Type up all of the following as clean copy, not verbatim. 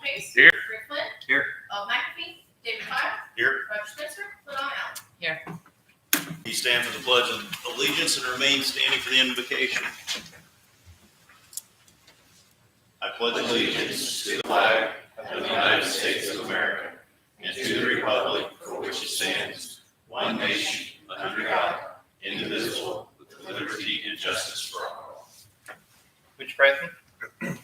Pace. Here. Rick Flynn. Here. McAfee. David Tyler. Here. Roger Spencer. Ladonna Allen. Here. You stand for the Pledge of Allegiance and remain standing for the invocation. I pledge allegiance to the flag of the United States of America and to the republic for which it stands, one nation, under God, indivisible, with liberty and justice for all. Would you pray with me?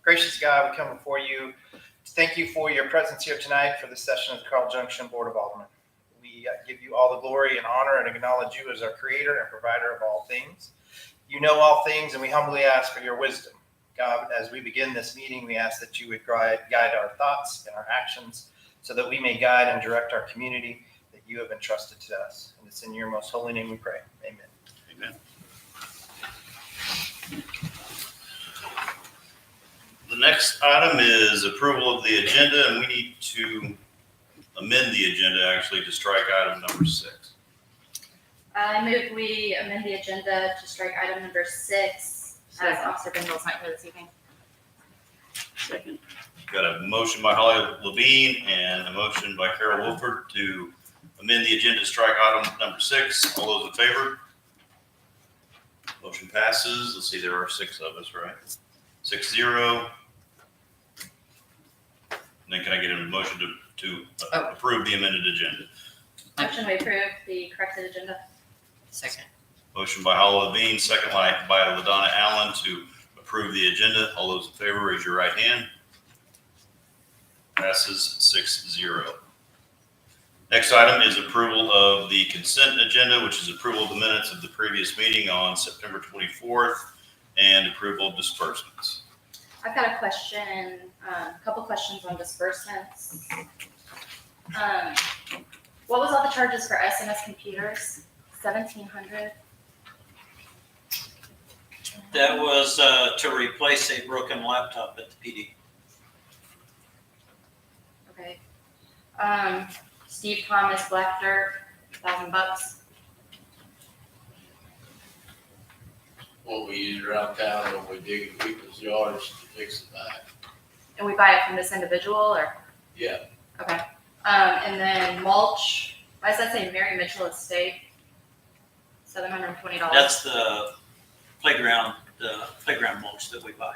Gracious God, we come before you to thank you for your presence here tonight for the session of the Carl Junction Board of Aldermen. We give you all the glory and honor and acknowledge you as our creator and provider of all things. You know all things, and we humbly ask for your wisdom. God, as we begin this meeting, we ask that you would guide our thoughts and our actions so that we may guide and direct our community that you have entrusted to us. And it's in your most holy name we pray. Amen. Amen. The next item is approval of the agenda, and we need to amend the agenda actually to strike item number 6. I move we amend the agenda to strike item number 6 as Officer Bendel's not here this evening. Second. Got a motion by Holly Levine and a motion by Carol Wolford to amend the agenda to strike item number 6. All those in favor? Motion passes. Let's see, there are 6 of us, right? 6-0. And then can I get a motion to approve the amended agenda? Motion we approve the corrected agenda. Second. Motion by Holly Levine, second by LaDonna Allen to approve the agenda. All those in favor, raise your right hand. Passes 6-0. Next item is approval of the consent agenda, which is approval of the minutes of the previous meeting on September 24th and approval of disbursements. I've got a question, a couple questions on disbursements. What was all the charges for SMS computers? $1,700. That was to replace a broken laptop at the PD. Okay. Steve Thomas Black Dirt, $1,000. What we use around town when we dig in people's yards to fix it back. And we buy it from this individual, or? Yeah, Okay. And then mulch. Why does that say Mary Mitchell Estate? $720. That's the playground mulch that we buy.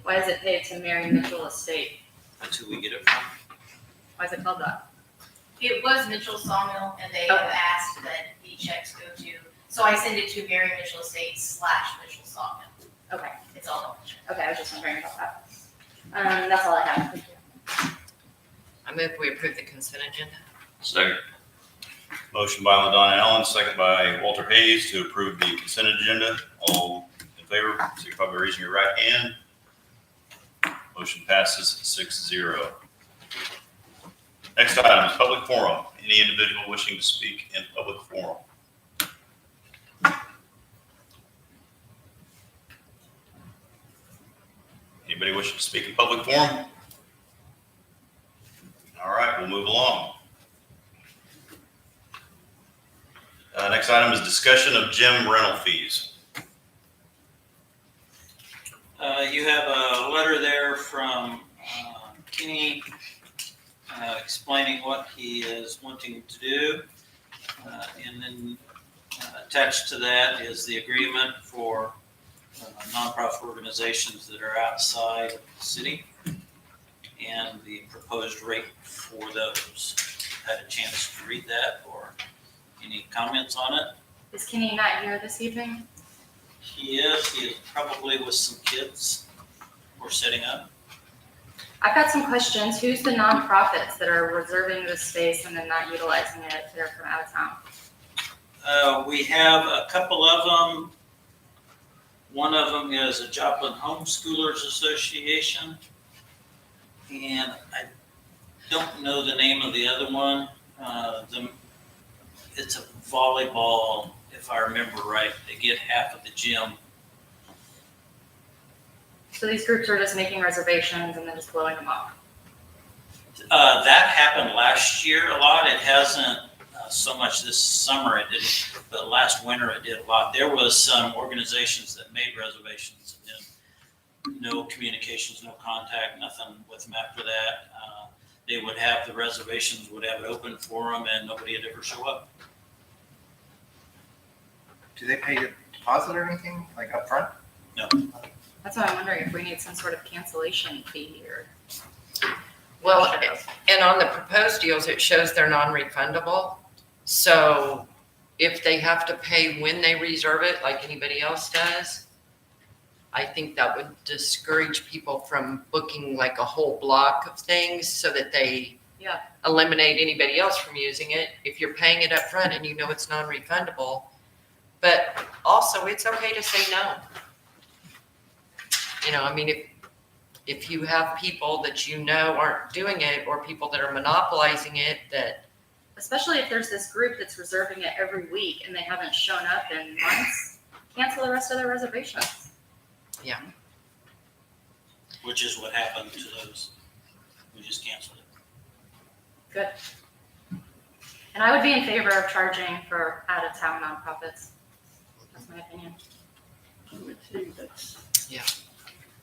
Why does it pay to Mary Mitchell Estate? That's who we get it from. Why is it called that? It was Mitchell Sawmill, and they have asked that the checks go to, so I send it to Mary Mitchell Estates / Mitchell Sawmill. Okay. It's all on the check. Okay, I was just wondering about that. That's all I have. Thank you. I move we approve the consent agenda. Second. Motion by LaDonna Allen, second by Walter Hayes to approve the consent agenda. All in favor, signify by raising your right hand. Motion passes 6-0. Next item is public forum. Any individual wishing to speak in public forum. Anybody wishing to speak in public forum? All right, we'll move along. Next item is discussion of gym rental fees. You have a letter there from Kenny explaining what he is wanting to do. And then attached to that is the agreement for nonprofit organizations that are outside of the city and the proposed rate for those. Had a chance to read that or any comments on it? Is Kenny not here this evening? He is probably with some kids we're setting up. I've got some questions. Who's the nonprofits that are reserving this space and then not utilizing it if they're from out of town? We have a couple of them. One of them is a Joplin Homeschoolers Association. And I don't know the name of the other one. It's a volleyball, if I remember right. They get half of the gym. So these groups are just making reservations and then just blowing them up. That happened last year a lot. It hasn't so much this summer. It didn't, but last winter it did a lot. There was some organizations that made reservations and then no communications, no contact, nothing with them after that. They would have the reservations, would have it open for them, and nobody would ever show up. Do they pay a deposit or anything, like upfront? That's why I'm wondering if we need some sort of cancellation fee or. Well, and on the proposed deals, it shows they're non-refundable. So if they have to pay when they reserve it, like anybody else does, I think that would discourage people from booking like a whole block of things so that they Yeah. eliminate anybody else from using it. If you're paying it up front and you know it's non-refundable, but also it's okay to say no. You know, I mean, if you have people that you know aren't doing it or people that are monopolizing it, that, Especially if there's this group that's reserving it every week and they haven't shown up in months, cancel the rest of their reservations. Which is what happened to those. We just canceled it. Good. And I would be in favor of charging for out-of-town nonprofits. That's my opinion.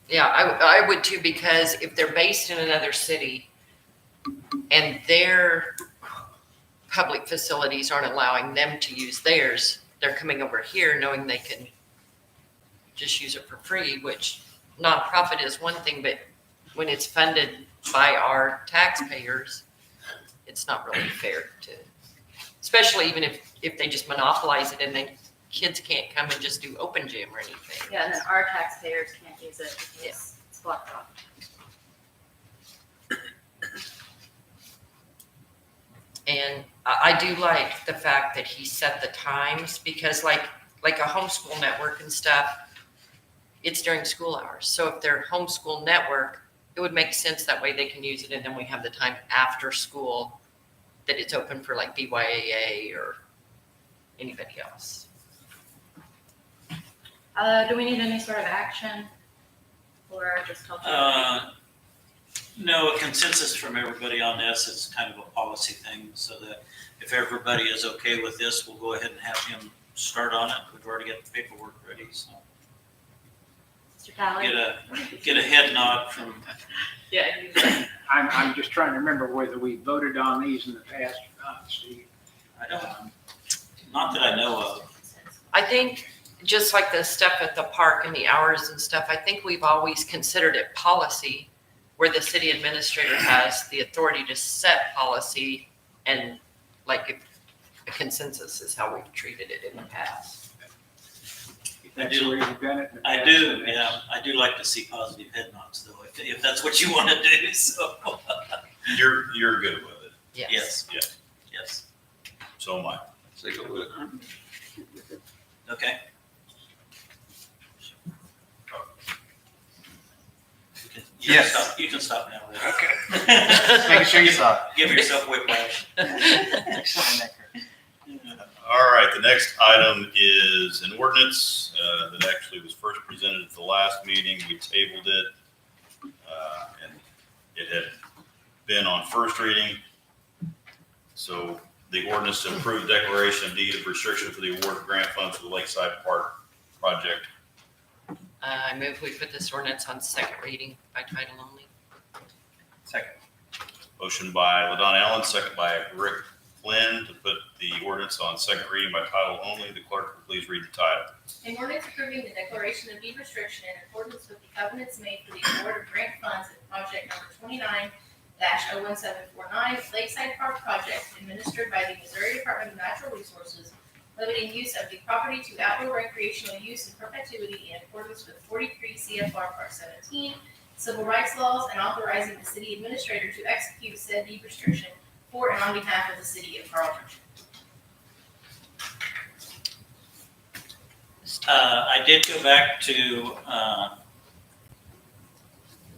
yeah, I would too, because if they're based in another city and their public facilities aren't allowing them to use theirs, they're coming over here knowing they can just use it for free, which nonprofit is one thing, but when it's funded by our taxpayers, it's not really fair to, especially even if they just monopolize it and then kids can't come and just do open gym or anything. Yeah, and then our taxpayers can't use it because it's blocked off. And I do like the fact that he set the times, because like a homeschool network and stuff, it's during school hours. So if they're homeschool network, it would make sense that way they can use it, and then we have the time after school that it's open for like BYAA or anybody else. Do we need any sort of action or just help? No, a consensus from everybody on this. It's kind of a policy thing, so that if everybody is okay with this, we'll go ahead and have him start on it. We've already got the paperwork ready, so Mr. Talley? get a head nod from. Yeah. I'm just trying to remember whether we voted on these in the past or not, Steve. I don't, not that I know of. I think just like the stuff at the park and the hours and stuff, I think we've always considered it policy, where the city administrator has the authority to set policy, and like if a consensus is how we've treated it in the past. If that's the way we've done it in the I past, do, then yeah. I do like to see positive head nods, though, if that's what you want to do. So You're good with it. yes, Yes. yes. So am I. Take a look. Okay. You can Yes. stop- You can stop now. Okay. Just making sure you saw it. Give yourself whiplash. Sign that, Kurt. All right, the next item is an ordinance that actually was first presented at the last meeting. We tabled it. And it had been on first reading. So the ordinance to approve declaration of deed of restriction for the award of grant funds for the Lakeside Park project. I move we put this ordinance on second reading by title only. Second. Motion by LaDonna Allen, second by Rick Flynn to put the ordinance on second reading by title only. The clerk will please read the title. An ordinance approving the declaration of deed restriction in accordance with the covenants made for the award of grant funds in project number 29-01749, Lakeside Park Project, administered by the Missouri Department of Natural Resources, limiting use of the property to outdoor recreational use in perpetuity in accordance with 43 CFR Part 17, civil rights laws, and authorizing the city administrator to execute said deed restriction for and on behalf of the city of Carl Junction. I did go back to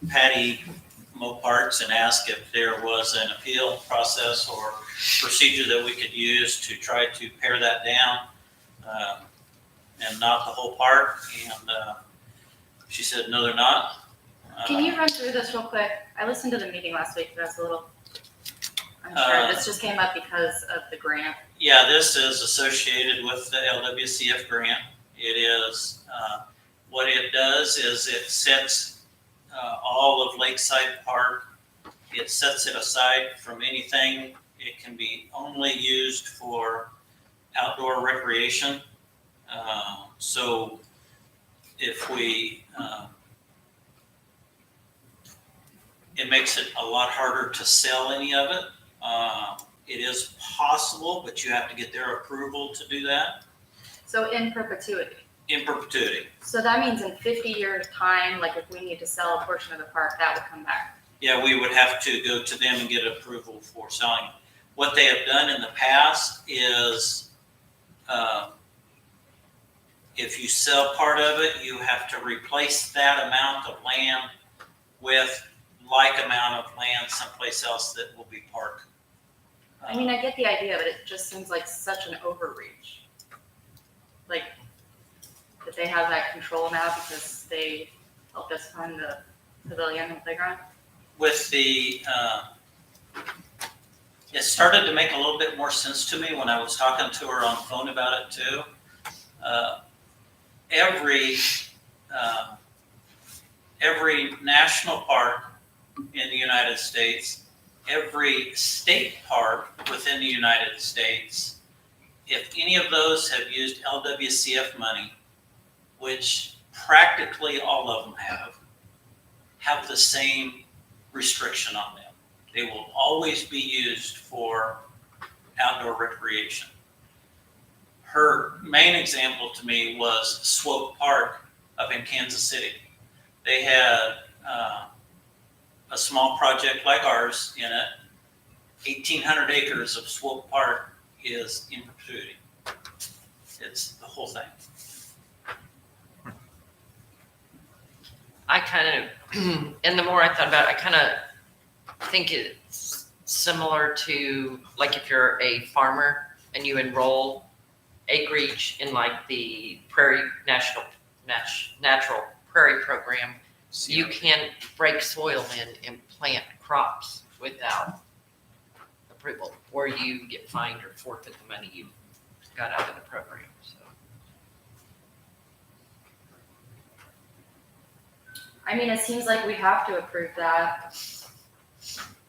Patty Moparts and ask if there was an appeal process or procedure that we could use to try to pare that down and not the whole park. And she said, no, they're not. Can you run through this real quick? I listened to the meeting last week, but I was a little unsure. This just came up because of the grant. Yeah, this is associated with the LWCF grant. It is What it does is it sets all of Lakeside Park, it sets it aside from anything. It can be only used for outdoor recreation. So if we, it makes it a lot harder to sell any of it. It is possible, but you have to get their approval to do that So in perpetuity. in perpetuity. So that means in 50 years' time, like if we need to sell a portion of the park, that would come back. Yeah, we would have to go to them and get approval for selling it. What they have done in the past is, if you sell part of it, you have to replace that amount of land with like amount of land someplace else that will be park. I mean, I get the idea, but it just seems like such an overreach. Like, that they have that control now because they helped us fund the pavilion and playground. With the, it started to make a little bit more sense to me when I was talking to her on the phone about it too. Every national park in the United States, every state park within the United States, if any of those have used LWCF money, which practically all of them have the same restriction on them. They will always be used for outdoor recreation. Her main example to me was Swope Park up in Kansas City. They had a small project like ours in it. 1,800 acres of Swope Park is in perpetuity. It's the whole thing. I kind of, and the more I thought about it, I kind of think it's similar to like if you're a farmer and you enroll acreage in like the Prairie Natural Prairie Program, you can break soil in and plant crops without approval, or you get fined or forfeit the money you got out of the program. So I mean, it seems like we have to approve that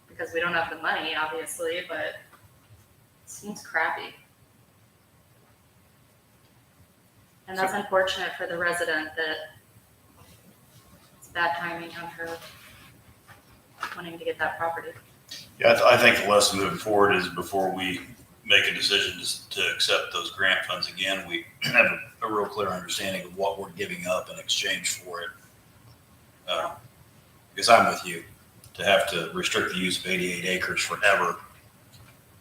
because we don't have the money, obviously, but it seems crappy. And that's unfortunate for the resident that it's bad timing on her wanting to get that property. Yeah, I think the lesson moving forward is before we make a decision to accept those grant funds again, we have a real clear understanding of what we're giving up in exchange for it. Because I'm with you, to have to restrict the use of 88 acres forever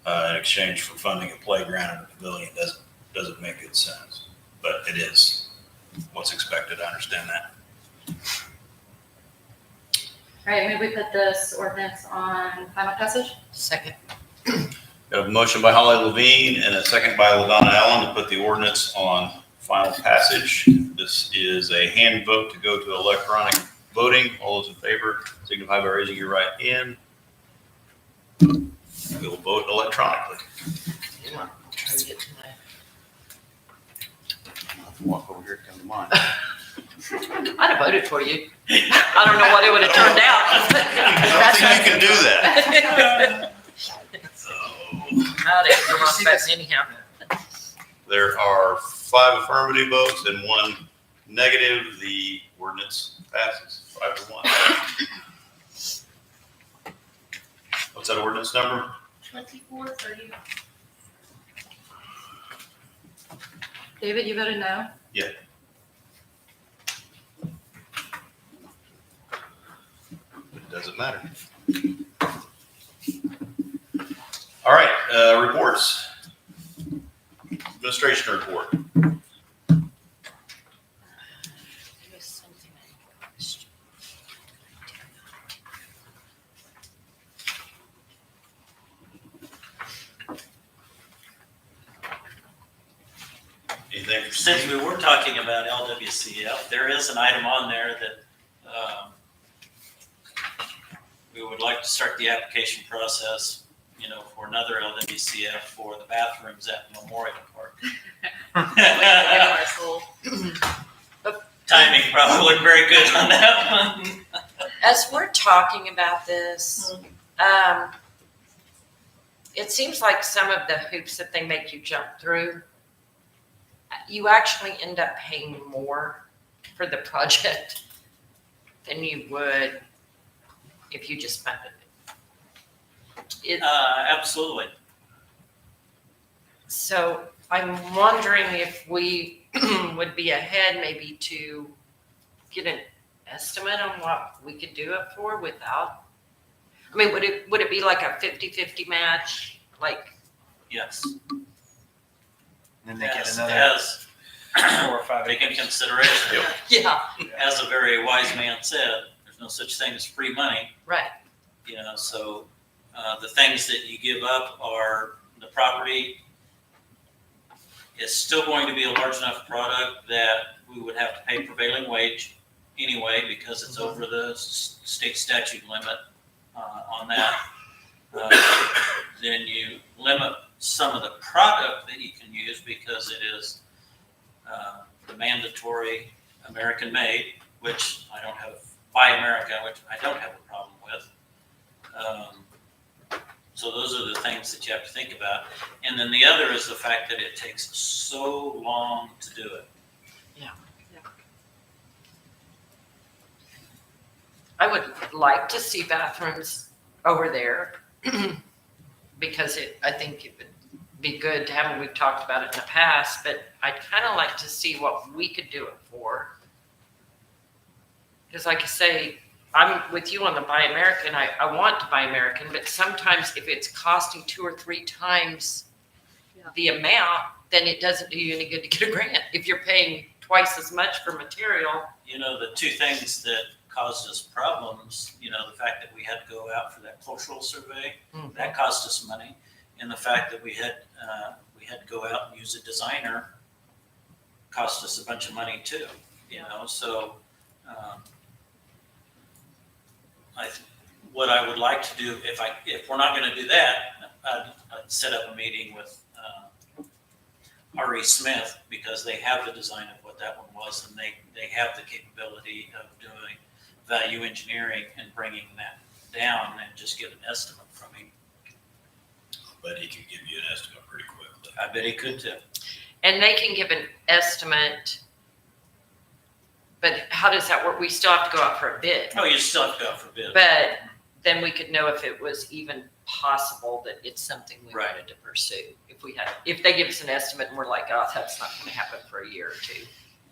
in exchange for funding a playground and a pavilion doesn't make good sense. But it is what's expected. I understand that. All right, maybe we put this ordinance on final passage? second, We have a motion by Holly Levine and a second by LaDonna Allen to put the ordinance on final passage. This is a hand vote to go to electronic voting. All those in favor signify by raising your right hand. We'll vote electronically. try to get to my. Walk over here, come to mine. I'd have voted for you. I don't know what it would have turned out. I don't think you can do that. Howdy, come on back anyhow. There are 5 affirmative votes and 1 negative. The ordinance passes 5-1. What's that ordinance number? 2430. David, you voted no? Yeah. It doesn't matter. All right, reports. Administration report. Anything for Since Steve? we were talking about LWCF, there is an item on there that we would like to start the application process, for another LWCF for the bathrooms at Memorial Park. Like our soul. timing probably wasn't very good on that one. As we're talking about this, it seems like some of the hoops that they make you jump through, you actually end up paying more for the project than you would if you just funded it. Absolutely. So I'm wondering if we would be ahead maybe to get an estimate on what we could do it for without, I mean, would it be like a 50-50 match? Like, Yes. And then they get As, another as 4 or 5 taken acres. consideration, yeah, as a very wise man said, there's no such thing as free money. right. So the things that you give up are the property. It's still going to be a large enough product that we would have to pay prevailing wage anyway, because it's over the state statute limit on that. Then you limit some of the product that you can use because it is the mandatory American made, which I don't have, Buy America, which I don't have a problem with. So those are the things that you have to think about. And then the other is the fact that it takes so long to do it. I would like to see bathrooms over there because I think it would be good to have them. We've talked about it in the past, but I'd kind of like to see what we could do it for. Because like I say, I'm with you on the Buy American. I want to buy American, but sometimes if it's costing 2 or 3 times the amount, then it doesn't do you any good to get a grant. If you're paying twice as much for material. The two things that caused us problems, the fact that we had to go out for that cultural survey, that cost us money. And the fact that we had to go out and use a designer cost us a bunch of money too, so what I would like to do, if we're not going to do that, I'd set up a meeting with R.E. Smith, because they have the design of what that one was, and they have the capability of doing value engineering and bringing that down and just get an estimate from him. But he can give you an estimate pretty quickly. I bet he could too. And they can give an estimate, but how does that work? We still have to go out for a bid. Oh, you still have to go out for bid. But then we could know if it was even possible that it's something we Right. wanted to pursue. If they give us an estimate and we're like, oh, that's not going to happen for a year or two.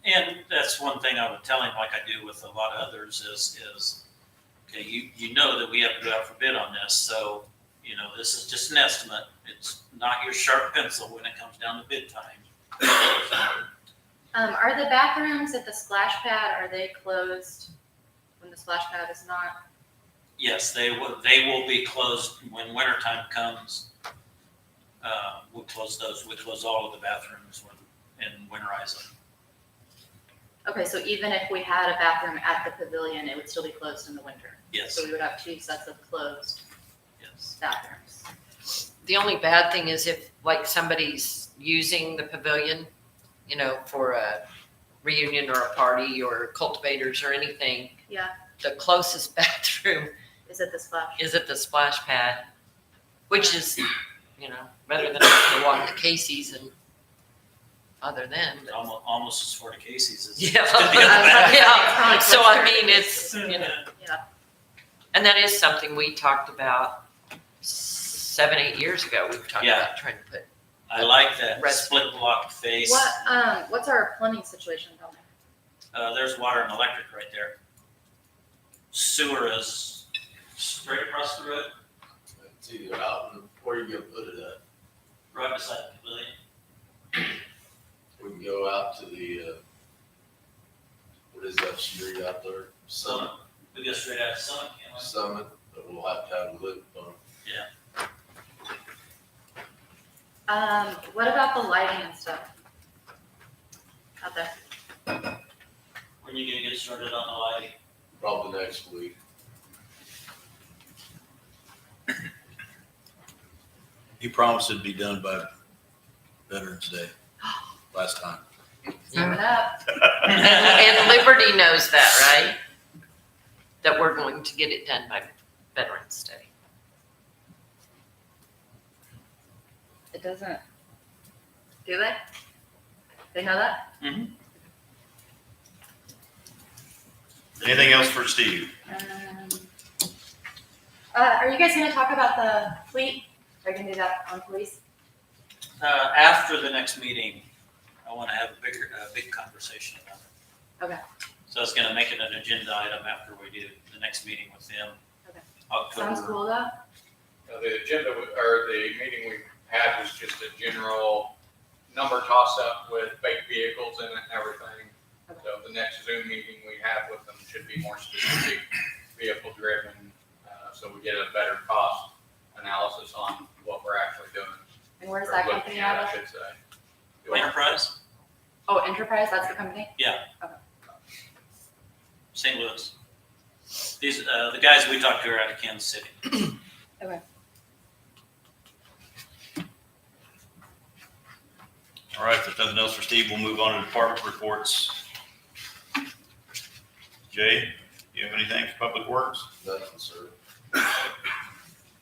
And that's one thing I would tell him, like I do with a lot of others, is okay, you know that we have to go out for bid on this, so this is just an estimate. It's not your sharp pencil when it comes down to bid time. Are the bathrooms at the splash pad, are they closed when the splash pad is not? Yes, they will be closed when wintertime comes. We'll close those. We close all of the bathrooms and winterize them. Okay, so even if we had a bathroom at the pavilion, it would still be closed in the winter? Yes, So we would have 2 sets of closed yes. bathrooms? The only bad thing is if like somebody's using the pavilion, for a reunion or a party or cultivators or anything, Yeah, the closest bathroom is it the splash? is at the splash pad, which is, better than having to walk to Casey's and other than. But Almost as far to Casey's as yeah, to the other bathroom. yeah. So I mean, it's Yeah. and that is something we talked about 7-8 years ago. We've talked Yeah. about trying to put. I like that Red- split block face. What's our plumbing situation down there? There's water and electric right there. Sewer is straight across the road, It's either out, and where you gonna put it at? right beside the pavilion. We can go out to the, what is that street out there? Summit, We go straight out to Summit, can't we? Summit, but we'll have to have a lift on. What about the lighting and stuff out there? When are you gonna get started on the lighting? Probably next week. He promised it'd be done by Veterans Day last time. Sum it up. And Liberty knows that, right? That we're going to get it done by Veterans Day. It doesn't. Do they? They know that? Anything else for Steve? Are you guys gonna talk about the fleet? Are you gonna do that on police? After the next meeting, I want to have a big conversation about it. Okay. So it's going to make it an agenda item after we do the next meeting with them. Okay. October. Sounds cool though. The agenda, or the meeting we had was just a general number toss-up with fake vehicles in it and everything. Okay. So the next Zoom meeting we have with them should be more specific, vehicle-driven, so we get a better cost analysis on what we're actually doing. And where's Or that looking company at, out I of? should say. Enterprise, Oh, Enterprise, that's the company? St. Louis. These, the guys we talked to are out of Kansas City. All right, if there's nothing else for Steve, we'll move on to department reports. Jay, you have anything for Public Works? Nothing, sir.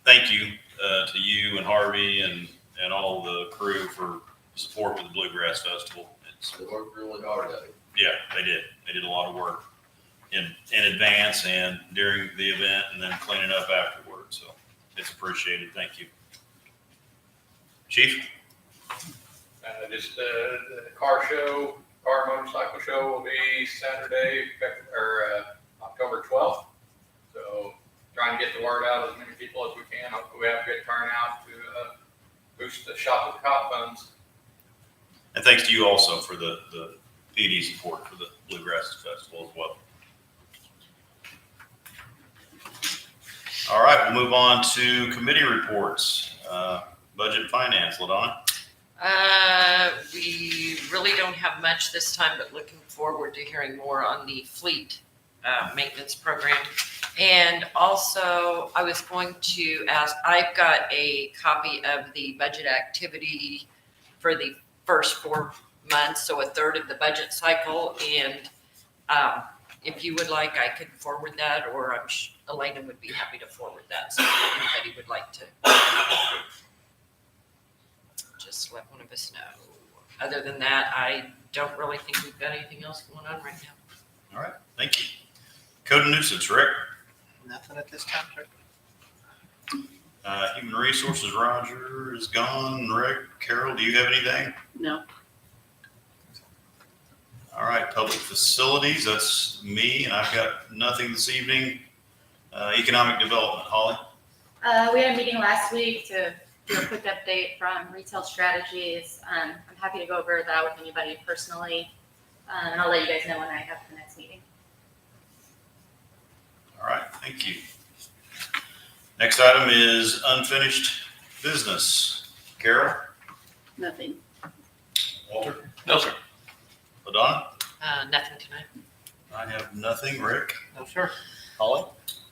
Thank you to you and Harvey and all the crew for support with the Bluegrass Festival. They worked really hard at it. Yeah, they did. They did a lot of work in advance and during the event and then cleaning up afterwards. So it's appreciated. Thank you. Chief? Just the car motorcycle show will be Saturday, October 12th. So trying to get the word out as many people as we can. Hopefully we have a good turnout to boost the Shop with the Cop funds. And thanks to you also for the PD support for the Bluegrass Festival as well. All right, we'll move on to committee reports. Budget and Finance, LaDonna. We really don't have much this time, but looking forward to hearing more on the fleet maintenance program. And also, I was going to ask, I've got a copy of the budget activity for the first 4 months, so a third of the budget cycle. And if you would like, I could forward that, or Elena would be happy to forward that. So if anybody would like to, just let one of us know. Other than that, I don't really think we've got anything else going on right now. All right, thank you. Code and nuisance, Rick. Nothing at this time, sir. Human resources, Roger is gone. Rick, Carol, do you have anything? No. All right, public facilities, that's me, and I've got nothing this evening. Economic development, Holly. We had a meeting last week to do a quick update from retail strategies. I'm happy to go over that with anybody personally, and I'll let you guys know when I have the next meeting. All right, thank you. Next item is unfinished business. Carol? Nothing. Walter? No, sir. LaDonna? Nothing tonight. I have nothing. Rick? No, sir. Holly?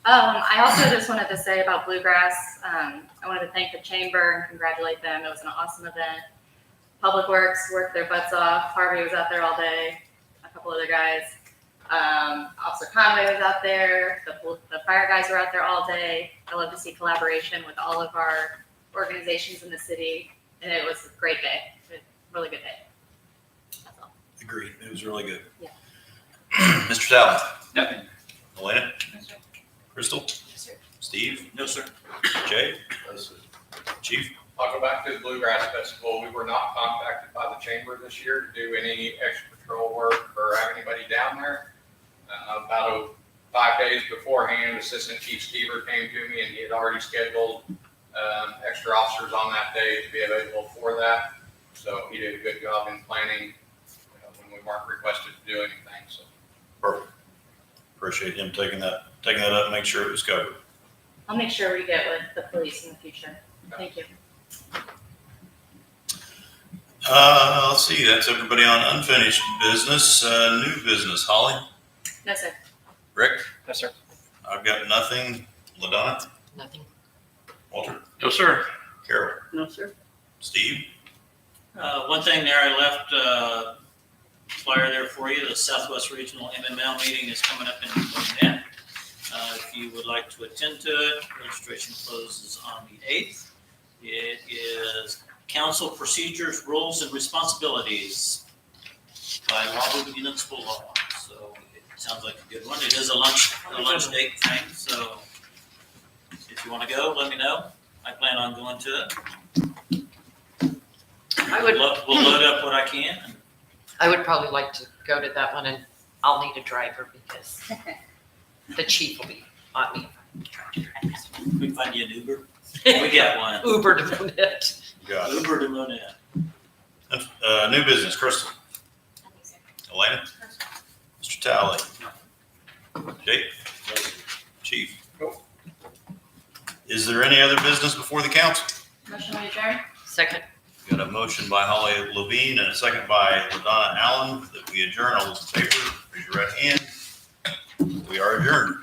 I also just wanted to say about Bluegrass, I wanted to thank the chamber and congratulate them. It was an awesome event. Public Works worked their butts off. Harvey was out there all day, a couple other guys. Officer Conway was out there. The fire guys were out there all day. I love to see collaboration with all of our organizations in the city, and it was a great day. A really good day. That's all. Agreed. It was really good. Yeah. Mr. Sally? Nothing. Elena? No, sir. Crystal? Yes, sir. Steve? No, sir. Jay? No, sir. Chief? I'll go back to the Bluegrass Festival. We were not contacted by the chamber this year to do any extra patrol work or have anybody down there. About 5 days beforehand, Assistant Chief Stever came to me and he had already scheduled extra officers on that day to be available for that. So he did a good job in planning when we weren't requested to do anything. So Perfect. Appreciate him taking that up and make sure it was covered. I'll make sure we get with the police in the future. Thank you. Let's see, that's everybody on unfinished business. New business, Holly? No, sir. Rick? No, sir. I've got nothing. LaDonna? Nothing. Walter? No, sir. Carol? No, sir. Steve? One thing there, I left flyer there for you. The Southwest Regional MML meeting is coming up in Monett. If you would like to attend to it, registration closes on the 8th. It is Council Procedures, Rules, and Responsibilities by Robert Municipal Law. So it sounds like a good one. It is a lunch date thing, so if you want to go, let me know. I plan on going to it. I would, We'll load up what I can. I would probably like to go to that one, and I'll need a driver because the chief will be on me. We can find you an Uber. We got one. Uber to Monett. Got it. Uber to Monett. New business, Crystal. Elena? Mr. Talley? Jake? Chief? Is there any other business before the council? Motion to adjourn? Second. Got a motion by Holly Levine and a second by LaDonna Allen that we adjourn. All those in favor, raise your right hand. We are adjourned.